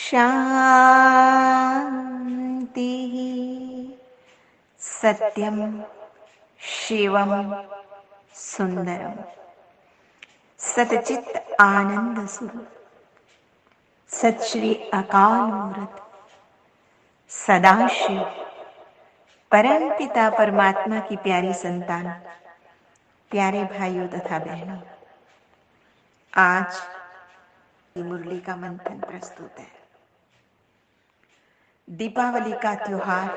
शांति। सत्यम शिवम सुंदरम सतचित आनंद स्वरूप सत श्री अकाल मूर्त सदाशिव परम पिता परमात्मा की प्यारी संतान, प्यारे भाइयों तथा बहनों, आज मुरली का मंथन प्रस्तुत है। दीपावली का त्योहार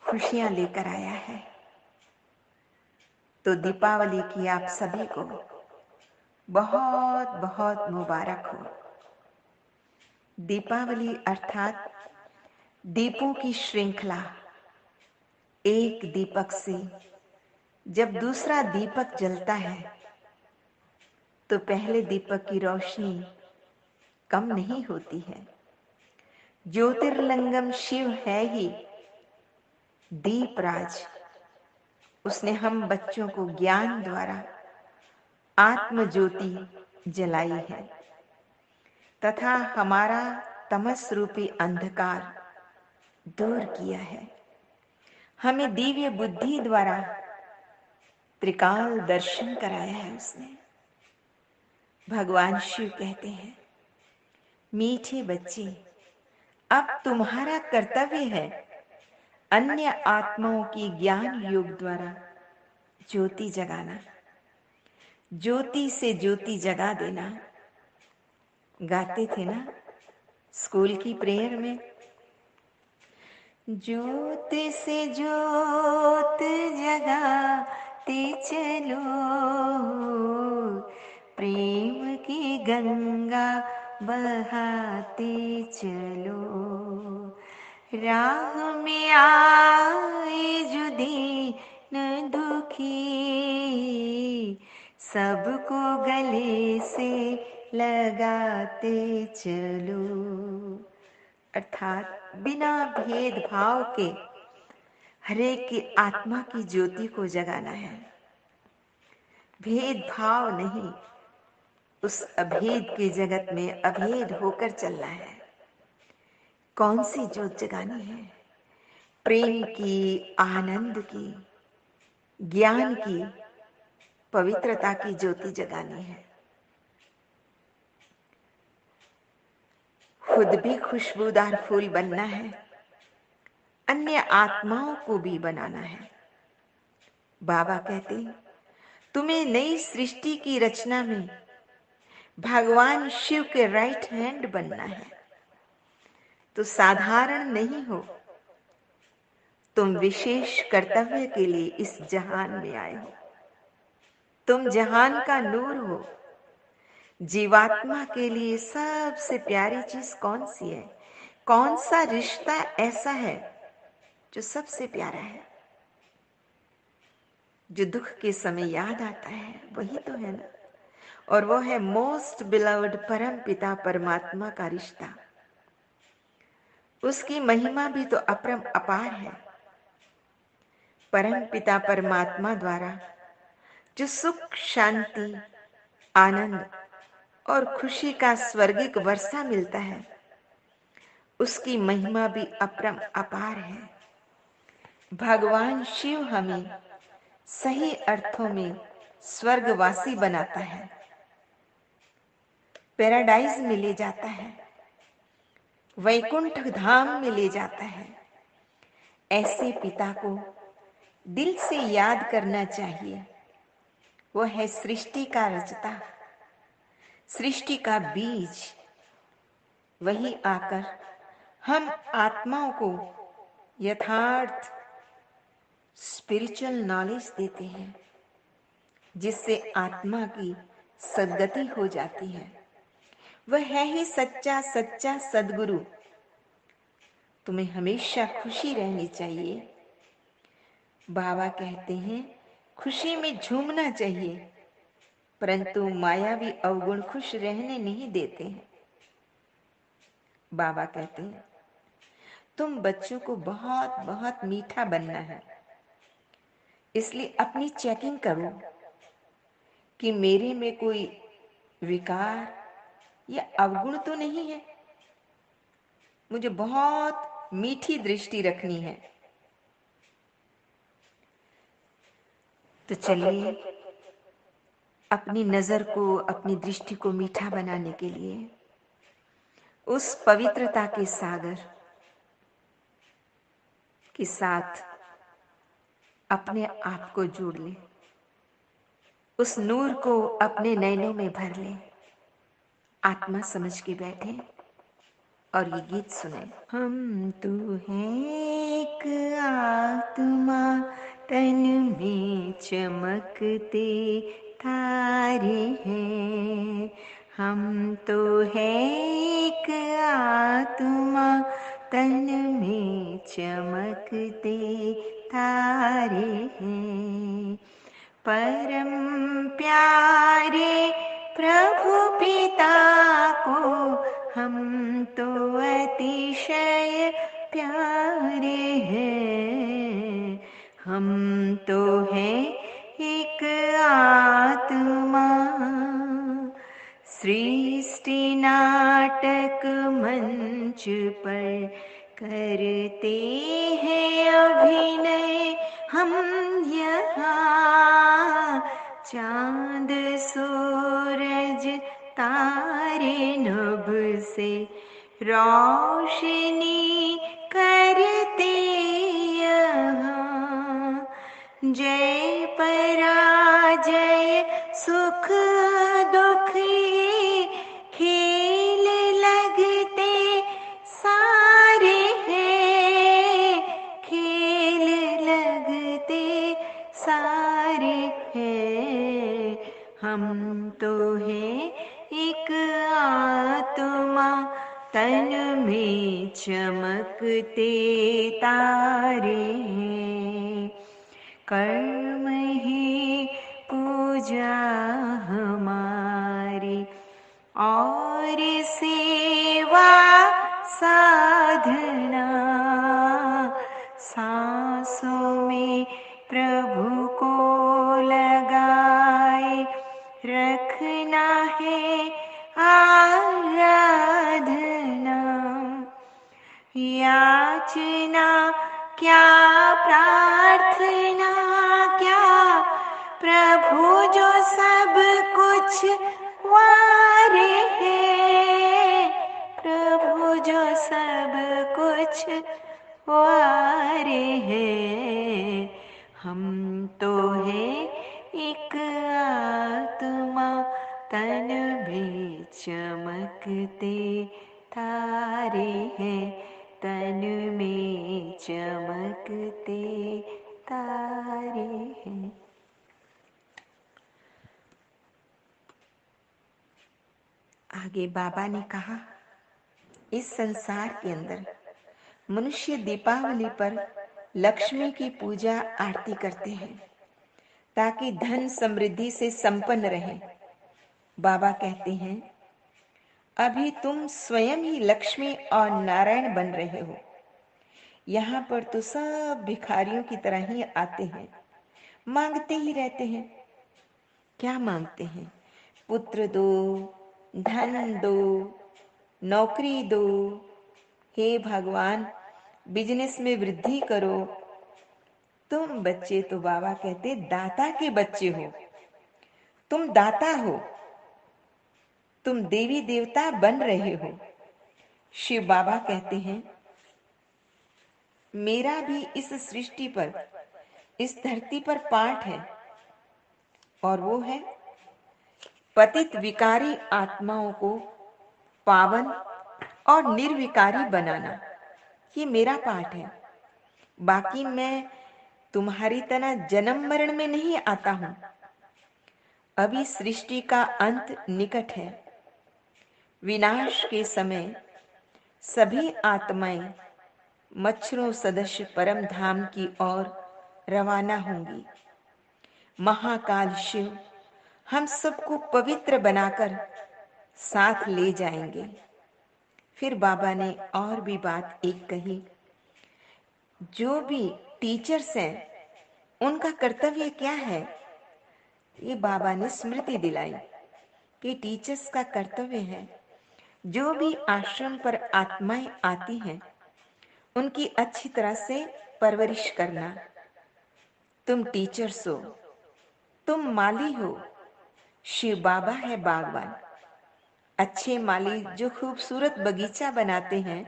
खुशियां लेकर आया है, तो दीपावली की आप सभी को बहुत बहुत मुबारक हो। दीपावली अर्थात दीपों की श्रृंखला। एक दीपक से जब दूसरा दीपक जलता है तो पहले दीपक की रोशनी कम नहीं होती है। ज्योतिर्लिंगम शिव है ही दीपराज। उसने हम बच्चों को ज्ञान द्वारा आत्म ज्योति जलाई है तथा हमारा तमस रूपी अंधकार दूर किया है। हमें दिव्य बुद्धि द्वारा त्रिकाल दर्शन कराया है उसने। भगवान शिव कहते हैं, मीठे बच्चे, अब तुम्हारा कर्तव्य है अन्य आत्माओं की ज्ञान योग द्वारा ज्योति जगाना, ज्योति से ज्योति जगा देना। गाते थे ना स्कूल की प्रेयर में, ज्योत से ज्योत जगाते चलो, प्रेम की गंगा बहाते चलो, राह में आए जो दीन दुखी, सबको गले से लगाते चलो। अर्थात बिना भेदभाव के हरेक की आत्मा की ज्योति को जगाना है। भेदभाव नहीं, उस अभेद के जगत में अभेद होकर चलना है। कौन सी ज्योत जगानी है? प्रेम की, आनंद की, ज्ञान की, पवित्रता की ज्योति जगानी है। खुद भी खुशबूदार फूल बनना है, अन्य आत्माओं को भी बनाना है। बाबा कहते हैं, तुम्हें नई सृष्टि की रचना में भगवान शिव के राइट हैंड बनना है, तो साधारण नहीं हो, तुम विशेष कर्तव्य के लिए इस जहान में आए हो। तुम जहान का नूर हो। जीवात्मा के लिए सबसे प्यारी चीज कौन सी है? कौन सा रिश्ता ऐसा है जो सबसे प्यारा है, जो दुख के समय याद आता है? वही तो है ना, और वो है मोस्ट बिलव्ड परम पिता परमात्मा का रिश्ता। उसकी महिमा भी तो अपरम अपार है। परम पिता परमात्मा द्वारा जो सुख, शांति, आनंद और खुशी का स्वर्गिक वर्षा मिलता है, उसकी महिमा भी अपरम अपार है। भगवान शिव हमें सही अर्थों में स्वर्गवासी बनाता है, पैराडाइज में ले जाता है, वैकुंठ धाम में ले जाता है। ऐसे पिता को दिल से याद करना चाहिए। वो है सृष्टि का रचता, सृष्टि का बीज। वही आकर हम आत्माओं को यथार्थ स्पिरिचुअल नॉलेज देते हैं, जिससे आत्मा की सद्गति हो जाती है। वह है ही सच्चा सच्चा सद्गुरु। तुम्हें हमेशा खुशी रहनी चाहिए। बाबा कहते हैं, खुशी में झूमना चाहिए, परंतु मायावी अवगुण खुश रहने नहीं देते हैं। बाबा कहते हैं, तुम बच्चों को बहुत बहुत मीठा बनना है, इसलिए अपनी चेकिंग करो कि मेरे में कोई विकार ये अवगुण तो नहीं है। मुझे बहुत मीठी दृष्टि रखनी है। तो चलिए अपनी नजर को, अपनी दृष्टि को मीठा बनाने के लिए उस पवित्रता के सागर के साथ अपने आप को जोड़ ले, उस नूर को अपने नैनों में भर ले, आत्मा समझ के बैठे और ये गीत सुने। हम तो हैं एक आत्मा, तन में चमकते तारे हैं। हम तो हैं एक आत्मा, तन में चमकते तारे हैं। परम प्यारे प्रभु पिता को हम तो अतिशय प्यारे हैं। हम तो हैं एक आत्मा। सृष्टि नाटक मंच पर करते हैं अभिनय हम यहाँ। चांद सूरज तारे नभ से रोशनी करते यहाँ। जय पराजय सुख दुख खेल लगते सारे हैं। खेल लगते सारे हैं। हम तो हैं एक आत्मा, तन में चमकते तारे हैं। कर्म ही पूजा हमारी और सेवा साधना। सांसों में प्रभु को लगाए रखना है आराधना। याचना क्या प्रार्थना क्या, प्रभु जो सब कुछ वारे है। प्रभु जो सब कुछ वारे है। हम तो हैं एक आत्मा, तन में चमकते तारे हैं। तन में चमकते तारे हैं। आगे बाबा ने कहा, इस संसार के अंदर मनुष्य दीपावली पर लक्ष्मी की पूजा आरती करते हैं ताकि धन समृद्धि से संपन्न रहे। बाबा कहते हैं, अभी तुम स्वयं ही लक्ष्मी और नारायण बन रहे हो। यहाँ पर तो सब भिखारियों की तरह ही आते हैं, मांगते ही रहते हैं। क्या मांगते हैं? पुत्र दो, धन दो, नौकरी दो, हे भगवान बिजनेस में वृद्धि करो। तुम बच्चे तो बाबा कहते दाता के बच्चे हो। तुम दाता हो, तुम देवी देवता बन रहे हो। शिव बाबा कहते हैं, मेरा भी इस सृष्टि पर, इस धरती पर पाठ है, और वो है पतित विकारी आत्माओं को पावन और निर्विकारी बनाना। ये मेरा पाठ है। बाकी मैं तुम्हारी तरह जन्म मरण में नहीं आता हूं। अभी सृष्टि का अंत निकट है। विनाश के समय सभी आत्माएं मच्छरों सदृश परम धाम की ओर रवाना होंगी। महाकाल शिव हम सबको पवित्र बनाकर साथ ले जाएंगे। फिर बाबा ने और भी बात एक कही, जो भी टीचर्स हैं उनका कर्तव्य क्या है? ये बाबा ने स्मृति दिलाई कि टीचर्स का कर्तव्य है जो भी आश्रम पर आत्माएं आती हैं, उनकी अच्छी तरह से परवरिश करना। तुम टीचर्स हो, तुम माली हो, शिव बाबा है बागवान। अच्छे माली जो खूबसूरत बगीचा बनाते हैं,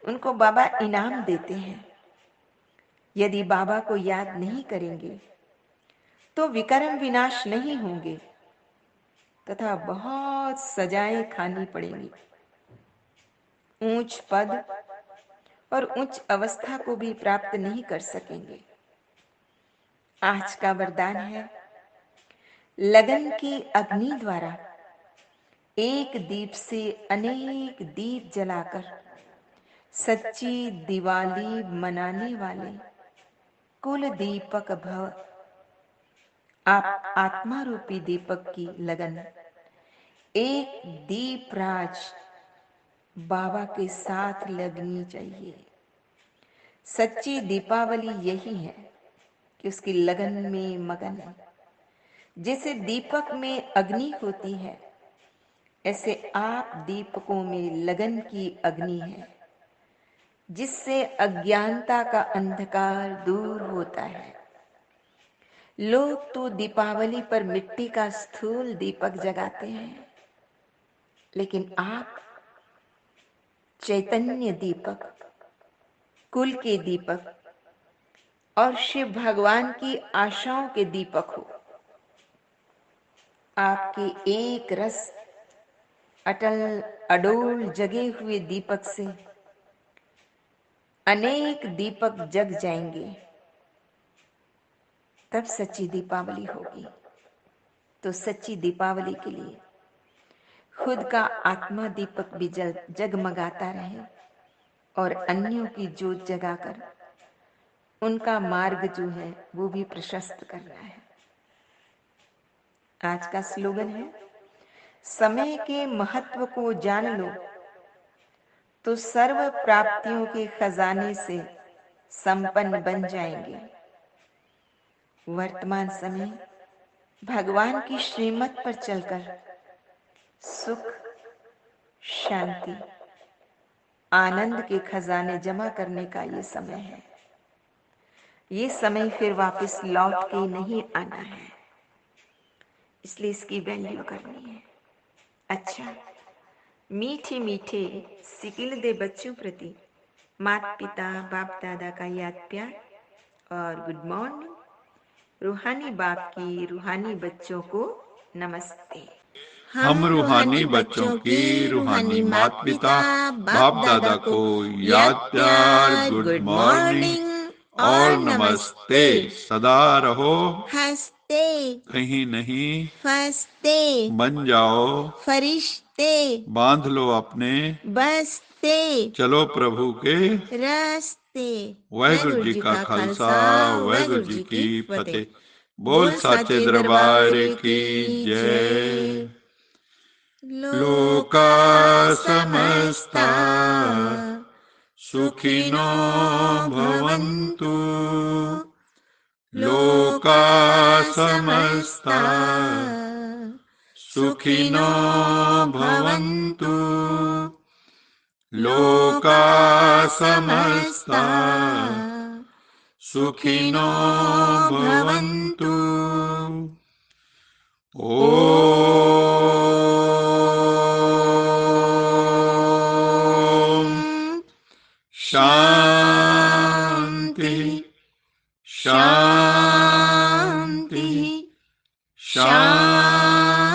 उनको बाबा इनाम देते हैं। यदि बाबा को याद नहीं करेंगे तो विकर्म विनाश नहीं होंगे तथा बहुत सजाएं खानी पड़ेंगी। ऊंच पद और उच्च अवस्था को भी प्राप्त नहीं कर सकेंगे। आज का वरदान है, लगन की अग्नि द्वारा एक दीप से अनेक दीप जलाकर सच्ची दिवाली मनाने वाले कुल दीपक भव। आप आत्मा रूपी दीपक की लगन एक दीप राज बाबा के साथ लगनी चाहिए। सच्ची दीपावली यही है कि उसकी लगन में मगन है। जैसे दीपक में अग्नि होती है, ऐसे आप दीपकों में लगन की अग्नि है, जिससे अज्ञानता का अंधकार दूर होता है। लोग तो दीपावली पर मिट्टी का स्थूल दीपक जगाते हैं, लेकिन आप चैतन्य दीपक, कुल के दीपक और शिव भगवान की आशाओं के दीपक हो। आपके एक रस अटल अडोल जगे हुए दीपक से अनेक दीपक जग जाएंगे, तब सच्ची दीपावली होगी। तो सच्ची दीपावली के लिए खुद का आत्मा दीपक भी जगमगाता रहे और अन्यों की जोत जगाकर उनका मार्ग जो है वो भी प्रशस्त करना है। आज का स्लोगन है, समय के महत्व को जान लो तो सर्व प्राप्तियों के खजाने से संपन्न बन जाएंगे। वर्तमान समय भगवान की श्रीमत पर चलकर सुख, शांति, आनंद के खजाने जमा करने का ये समय है। ये समय फिर वापस लौट के नहीं आना है, इसलिए इसकी वैल्यू करनी है। अच्छा, मीठे मीठे सिकिल दे बच्चों प्रति माता पिता बाप दादा का याद प्यार और गुड मॉर्निंग। रूहानी बाप की रूहानी बच्चों को नमस्ते। हम रूहानी बच्चों की रूहानी माता पिता बाप दादा को याद प्यार, गुड मॉर्निंग और नमस्ते। सदा रहो हंसते, कहीं नहीं फंसते, बन जाओ फरिश्ते, बांध लो अपने बसते, चलो प्रभु के रास्ते। वाहिगुरु जी का खालसा, वाहिगुरु जी की फतेह। बोल साचे दरबार की जय। लोका समस्ता सुखिनो भवन्तु, लोका समस्ता सुखिनो भवन्तु, लोका समस्ता सुखिनो भवन्तु। शांति शांति शांति।